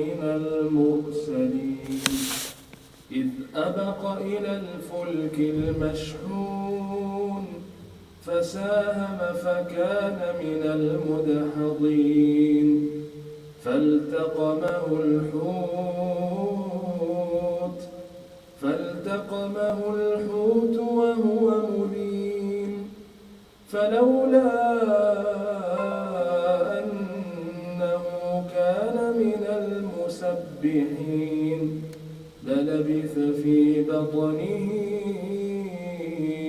من المرسلين إذ أبق إلى الفلك المشحون فساهم فكان من المدحضين فالتقمه الحوت وهو مليم فلولا أنه كان من المسبحين للبث في بطنه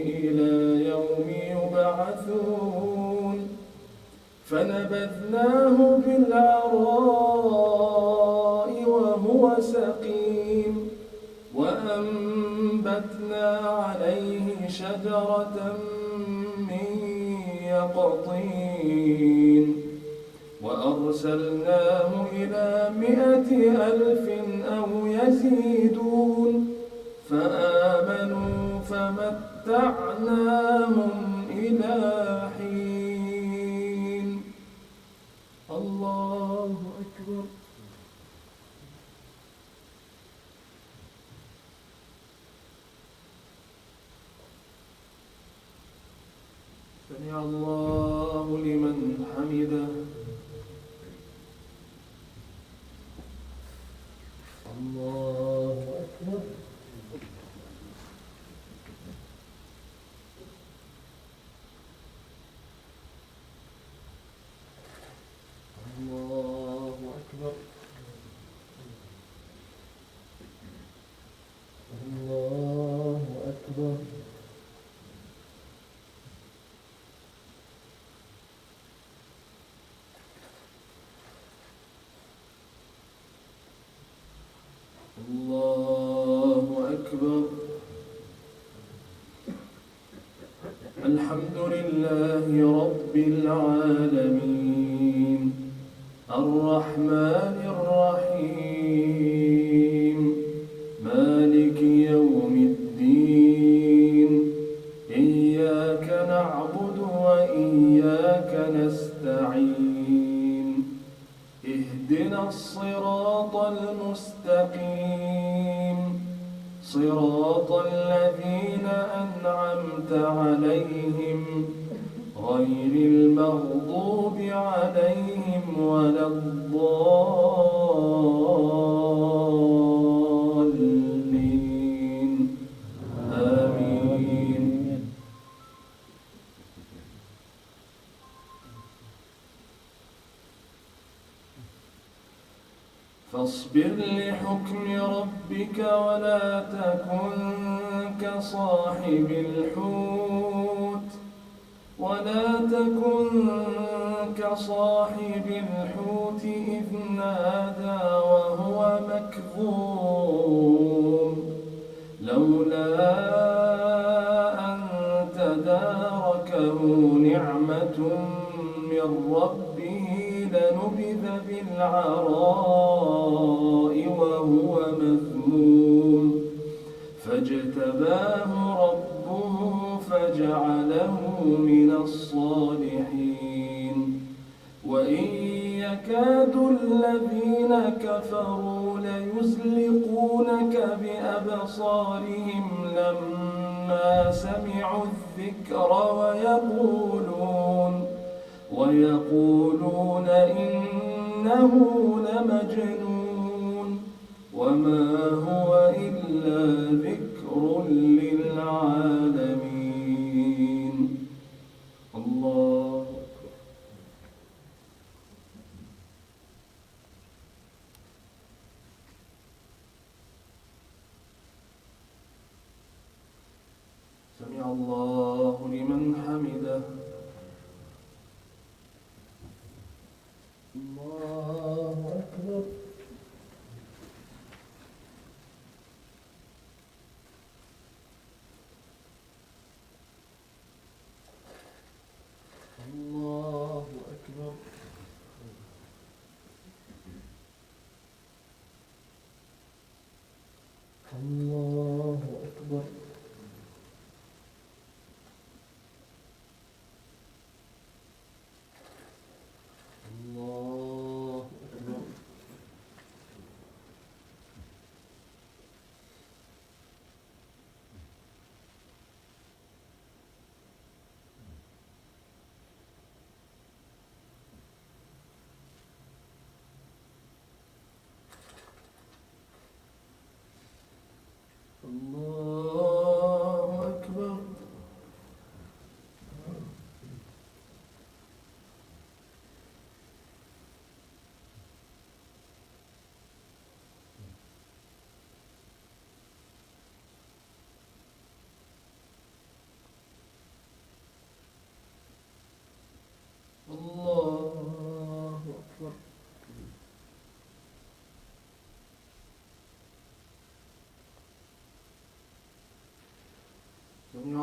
إلى يوم يبعثون فنبذناه بالعراء وهو سقيم وأنبتنا عليه شجرة من يقطين وأرسلناه إلى 100,000 أو يزيدون فآمنوا فمتعناهم إلى حين. الله أكبر. سمع الله لمن حمده. الله أكبر. الله أكبر. الله أكبر. الله أكبر. الحمد لله رب العالمين الرحمن الرحيم مالك يوم الدين إياك نعبد وإياك نستعين اهدنا الصراط المستقيم صراط الذين أنعمت عليهم غير المغضوب عليهم ولا الضالين آمين. فاصبر لحكم ربك ولا تكن كصاحب الحوت إذ نادى وهو مكظوم لولا أن تداركه نعمة من ربه لنبذ بالعراء وهو مذموم فاجتباه ربه فجعله من الصالحين وإن يكاد الذين كفروا ليزلقونك بأبصارهم لما سمعوا الذكر ويقولون إنه لمجنون وما هو إلا ذكر للعالمين. الله أكبر. سمع الله لمن حمده. الله أكبر. الله أكبر. الله أكبر. الله أكبر.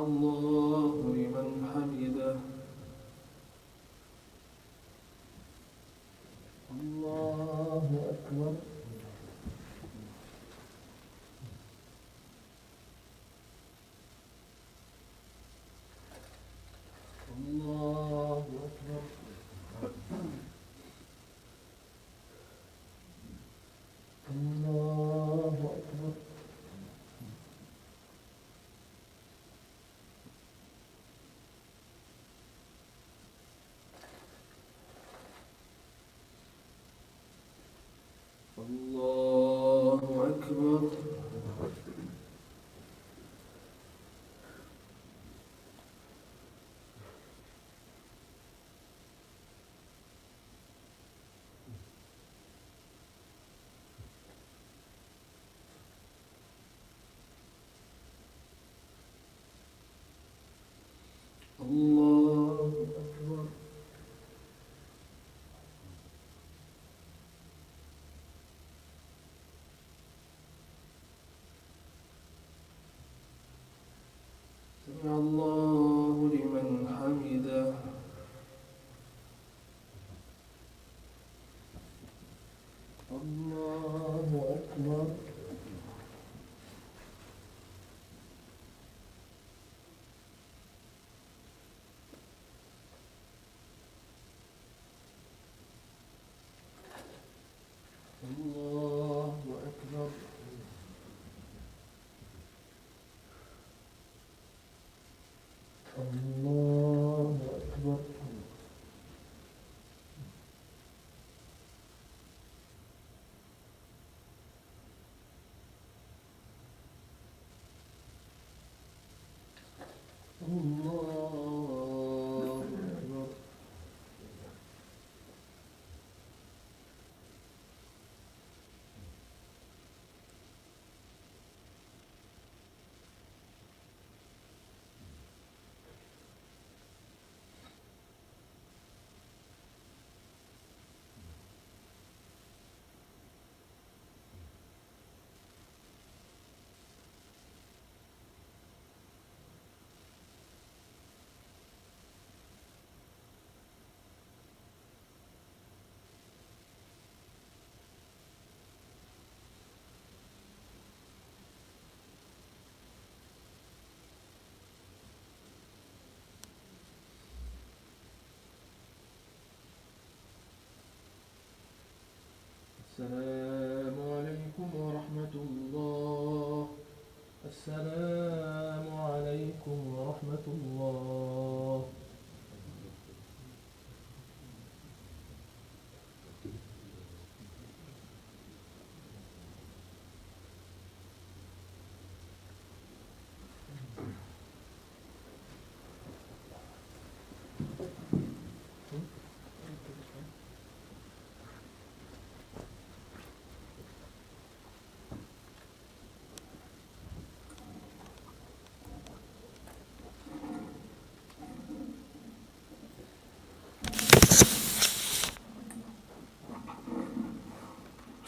الله لمن حمده الله أكبر الله أكبر الله أكبر الله أكبر الله أكبر سمع الله لمن حمده الله أكبر الله أكبر الله أكبر الله أكبر السلام عليكم ورحمة الله السلام عليكم ورحمة الله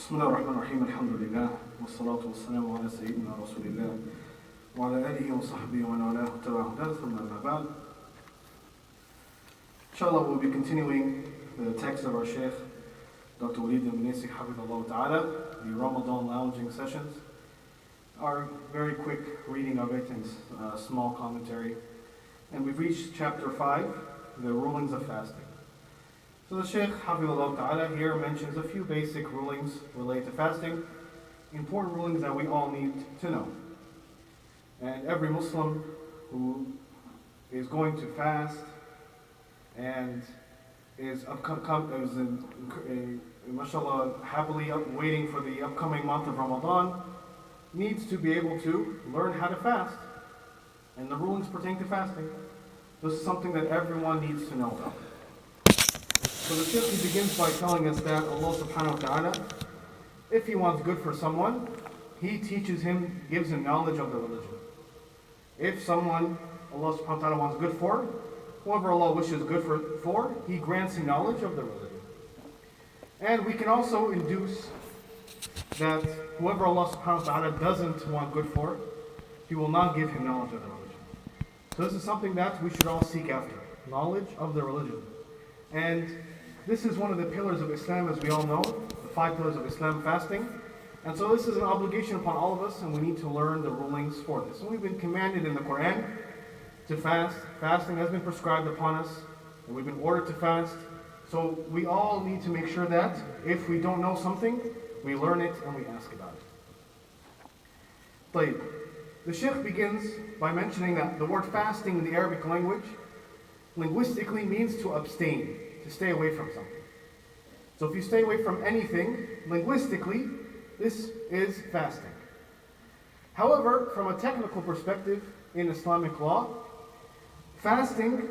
بسم الله الرحمن الرحيم الحمد لله والصلاة والسلام على سيدنا رسول الله وعلى آله وصحبه ومن والاه وتبع هداه ثم أما بعد. Inshallah, we'll be continuing the text of our Shaykh, Dr. Walid al-Munisi, Hafidhullah Ta'ala, the Ramadan lounging sessions. Our very quick reading of it and small commentary. And we've reached chapter 5, the rulings of fasting. So the Shaykh, Hafidhullah Ta'ala, here mentions a few basic rulings related to fasting, important rulings that we all need to know. And every Muslim who is going to fast and is mashallah, happily waiting for the upcoming month of Ramadan, needs to be able to learn how to fast. And the rulings pertaining to fasting, this is something that everyone needs to know about. So the Shaykh begins by telling us that Allah subhanahu wa ta'ala, if He wants good for someone, He teaches him, gives him knowledge of the religion. If someone Allah subhanahu wa ta'ala wants good for, whoever Allah wishes good for, He grants him knowledge of the religion. And we can also induce that whoever Allah subhanahu wa ta'ala doesn't want good for, He will not give him knowledge of the religion. So this is something that we should all seek after, knowledge of the religion. And this is one of the pillars of Islam, as we all know, the 5 pillars of Islam, fasting. And so this is an obligation upon all of us, and we need to learn the rulings for this. And we've been commanded in the Quran to fast. Fasting has been prescribed upon us, and we've been ordered to fast. So we all need to make sure that if we don't know something, we learn it and we ask about it. طيب. The Sheikh begins by mentioning that the word fasting in the Arabic language linguistically means to abstain, to stay away from something. So if you stay away from anything, linguistically, this is fasting. However, from a technical perspective in Islamic law, fasting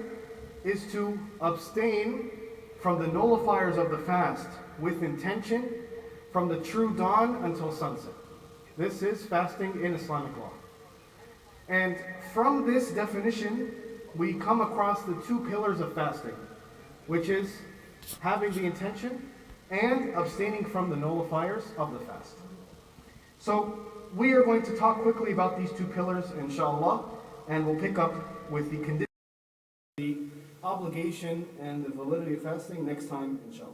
is to abstain from the nullifiers of the fast with intention from the true dawn until sunset. This is fasting in Islamic law. And from this definition, we come across the 2 pillars of fasting, which is having the intention and abstaining from the nullifiers of the fast. So we are going to talk quickly about these 2 pillars, inshallah, and we'll pick up with the condition, the obligation, and the validity of fasting next time, inshallah.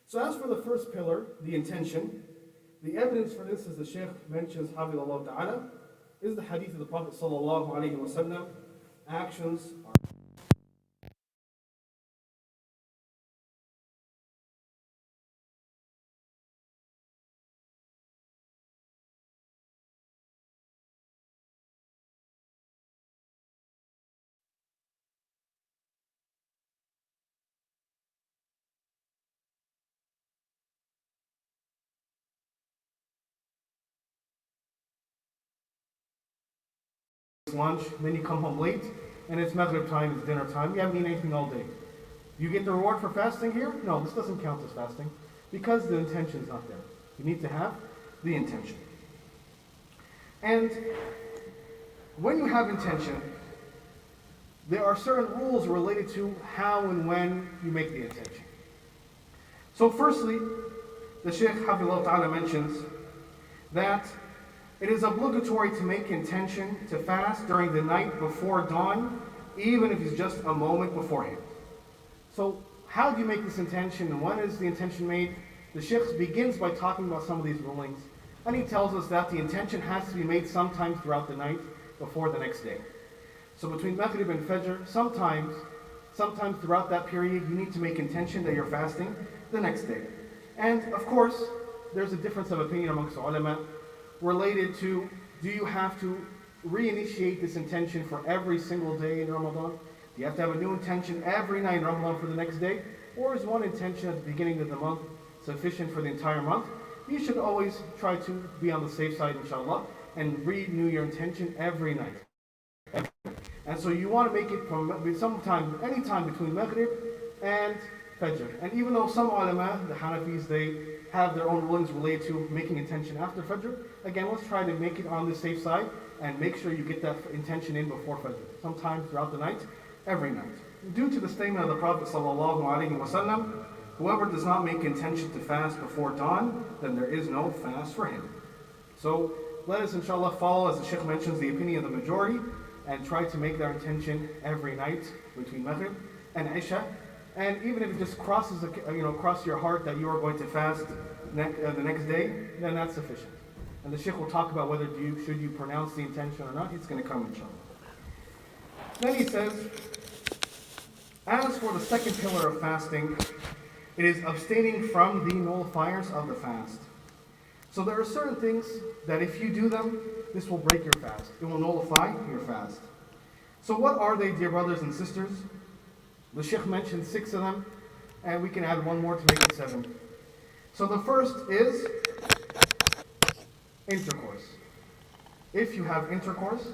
So as for the first pillar, the intention, the evidence for this, as the Shaykh mentions, Hafidhullah Ta'ala, is the hadith of the Prophet sallallahu alaihi wasallam. Actions are lunch, then you come home late, and it's Maghrib time, it's dinner time, you haven't eaten anything all day. You get the reward for fasting here? No, this doesn't count as fasting, because the intention is not there. You need to have the intention. And when you have intention, there are certain rules related to how and when you make the intention. So firstly, the Shaykh Hafidhullah Ta'ala mentions that it is obligatory to make intention to fast during the night before dawn, even if it's just a moment beforehand. So how do you make this intention, and when is the intention made? The Shaykh begins by talking about some of these rulings, and he tells us that the intention has to be made sometime throughout the night before the next day. So between Maghrib and Fajr, sometimes throughout that period, you need to make intention that you're fasting the next day. And of course, there's a difference of opinion amongst ulama related to, do you have to reinitiate this intention for every single day in Ramadan? Do you have to have a new intention every night in Ramadan for the next day? Or is one intention at the beginning of the month sufficient for the entire month? You should always try to be on the safe side, inshallah, and renew your intention every night. And so you want to make it from any time between Maghrib and Fajr. And even though some ulama, the Hanafis, they have their own rulings related to making intention after Fajr, again, let's try to make it on the safe side and make sure you get that intention in before Fajr, sometime throughout the night, every night. Due to the statement of the Prophet sallallahu alaihi wasallam, whoever does not make intention to fast before dawn, then there is no fast for him. So let us inshallah follow, as the Shaykh mentions, the opinion of the majority and try to make their intention every night between Maghrib and Isha. And even if it just crosses your heart that you are going to fast the next day, then that's sufficient. And the Shaykh will talk about whether should you pronounce the intention or not. It's going to come inshallah. Then he says, as for the second pillar of fasting, it is abstaining from the nullifiers of the fast. So there are certain things that if you do them, this will break your fast. It will nullify your fast. So what are they, dear brothers and sisters? The Shaykh mentioned 6 of them, and we can add one more to make it 7. So the first is intercourse. If you have intercourse,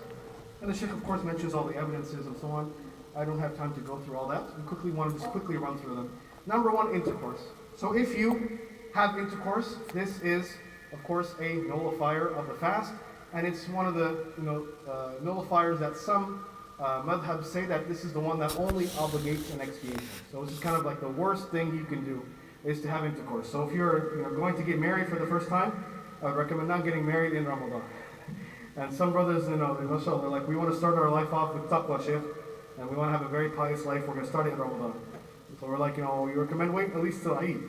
and the Shaykh of course mentions all the evidences and so on. I don't have time to go through all that. We want to just quickly run through them. Number 1, intercourse. So if you have intercourse, this is of course a nullifier of the fast, and it's one of the nullifiers that some madhabs say that this is the one that only obligates an expiation. So this is kind of like the worst thing you can do is to have intercourse. So if you're going to get married for the first time, I would recommend not getting married in Ramadan. And some brothers, mashallah, they're like, we want to start our life off with taqwa, shaykh, and we want to have a very pious life. We're going to start it in Ramadan. So we're like, we recommend wait at least till Eid.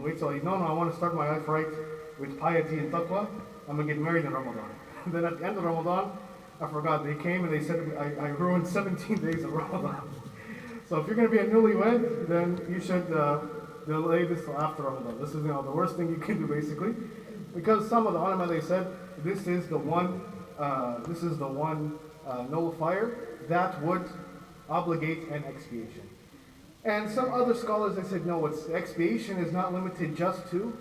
Wait till Eid. No, I want to start my life right with piety and taqwa. I'm going to get married in Ramadan. And then at the end of Ramadan, I forgot, they came and they said, I ruined 17 days of Ramadan. So if you're going to be a newlywed, then you should delay this till after Ramadan. This is the worst thing you can do, basically. Because some of the ulama, they said, this is the one nullifier that would obligate an expiation. And some other scholars, they said, no, expiation is not limited just to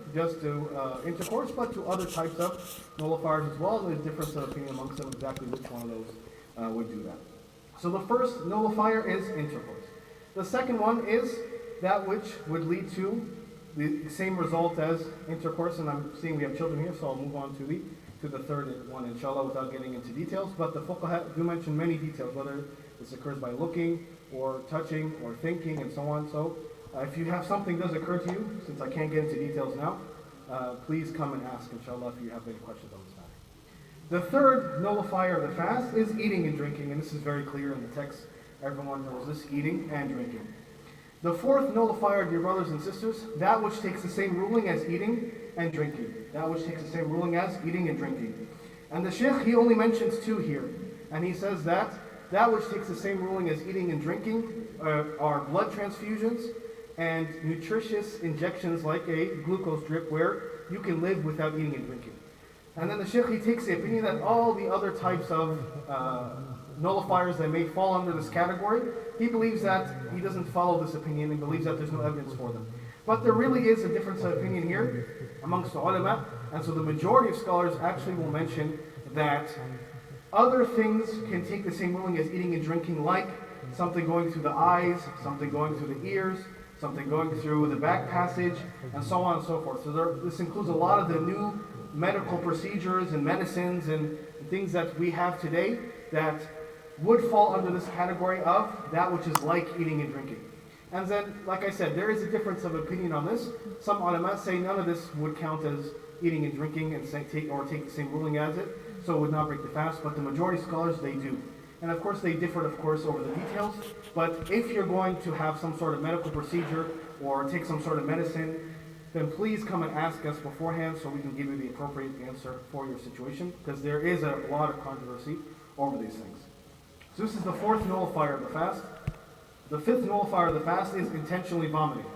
intercourse, but to other types of nullifiers as well. There's difference of opinion amongst them exactly which one of those would do that. So the first nullifier is intercourse. The second one is that which would lead to the same result as intercourse, and I'm seeing we have children here, so I'll move on to the third one, inshallah, without getting into details. But the fuqaha do mention many details, whether this occurs by looking, or touching, or thinking, and so on. So if you have something does occur to you, since I can't get into details now, please come and ask, inshallah, if you have any questions on this matter. The third nullifier of the fast is eating and drinking, and this is very clear in the text. Everyone knows this, eating and drinking. The fourth nullifier, dear brothers and sisters, that which takes the same ruling as eating and drinking. That which takes the same ruling as eating and drinking. And the Shaykh, he only mentions two here. And he says that which takes the same ruling as eating and drinking are blood transfusions and nutritious injections like a glucose drip where you can live without eating and drinking. And then the Shaykh, he takes the opinion that all the other types of nullifiers that may fall under this category, he believes that he doesn't follow this opinion and believes that there's no evidence for them. But there really is a difference of opinion here amongst the ulama, and so the majority of scholars actually will mention that other things can take the same ruling as eating and drinking, like something going through the eyes, something going through the ears, something going through the back passage, and so on and so forth. So this includes a lot of the new medical procedures and medicines and things that we have today that would fall under this category of that which is like eating and drinking. And then, like I said, there is a difference of opinion on this. Some ulama say none of this would count as eating and drinking and take the same ruling as it, so it would not break the fast, but the majority of scholars, they do. And of course, they differ, over the details, but if you're going to have some sort of medical procedure or take some sort of medicine, then please come and ask us beforehand so we can give you the appropriate answer for your situation, because there is a lot of controversy over these things. So this is the fourth nullifier of the fast. The fifth nullifier of the fast is intentionally vomiting.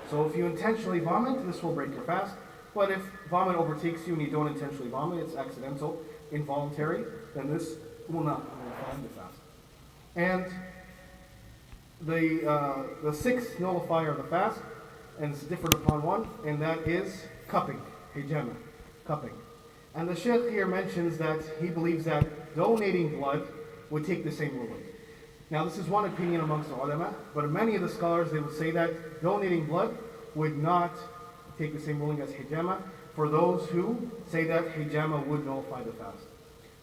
So if you intentionally vomit, this will break your fast. But if vomit overtakes you and you don't intentionally vomit, it's accidental, involuntary, then this will not nullify the fast. And the sixth nullifier of the fast, and it's different upon one, and that is cupping, hijama, cupping. And the Shaykh here mentions that he believes that donating blood would take the same ruling. Now this is one opinion amongst the ulama, but many of the scholars, they would say that donating blood would not take the same ruling as hijama for those who say that hijama would nullify the fast.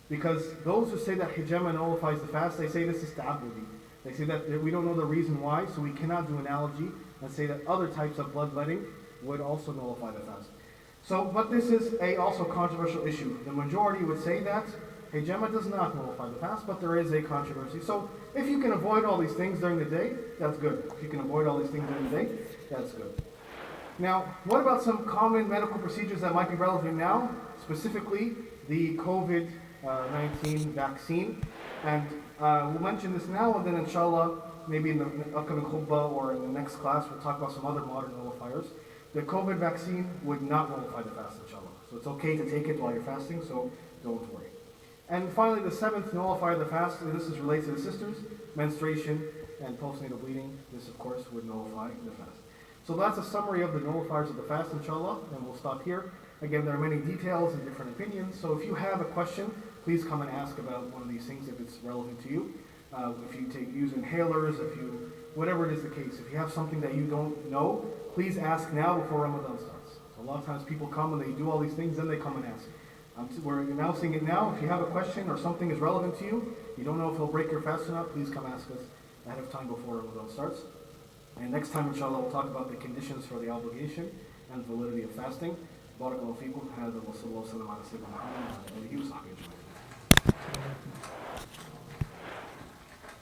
Because those who say that hijama nullifies the fast, they say this is ta'abudi. They say that we don't know the reason why, so we cannot do analogy and say that other types of bloodletting would also nullify the fast. So, but this is a also controversial issue. The majority would say that hijama does not nullify the fast, but there is a controversy. So if you can avoid all these things during the day, that's good. If you can avoid all these things during the day, that's good. Now, what about some common medical procedures that might be relevant now? Specifically, the COVID-19 vaccine. And we'll mention this now, and then inshallah, maybe in the upcoming khutbah or in the next class, we'll talk about some other modern nullifiers. The COVID vaccine would not nullify the fast, inshallah. So it's okay to take it while you're fasting, so don't worry. And finally, the seventh nullifier of the fast, and this is related to the sisters, menstruation and postnatal bleeding. This, of course, would nullify the fast. So that's a summary of the nullifiers of the fast, inshallah, and we'll stop here. Again, there are many details and different opinions, so if you have a question, please come and ask about one of these things if it's relevant to you. If you use inhalers, whatever it is the case, if you have something that you don't know, please ask now before Ramadan starts. So a lot of times people come and they do all these things, then they come and ask. We're announcing it now. If you have a question or something is relevant to you, you don't know if it'll break your fast or not, please come ask us ahead of time before Ramadan starts. And next time, inshallah, we'll talk about the conditions for the obligation and validity of fasting. Barakallahu feekum. Hada wa sallallahu ala sayyidina Muhammad wa alihi wa sahbihi ajma'in. عليكم.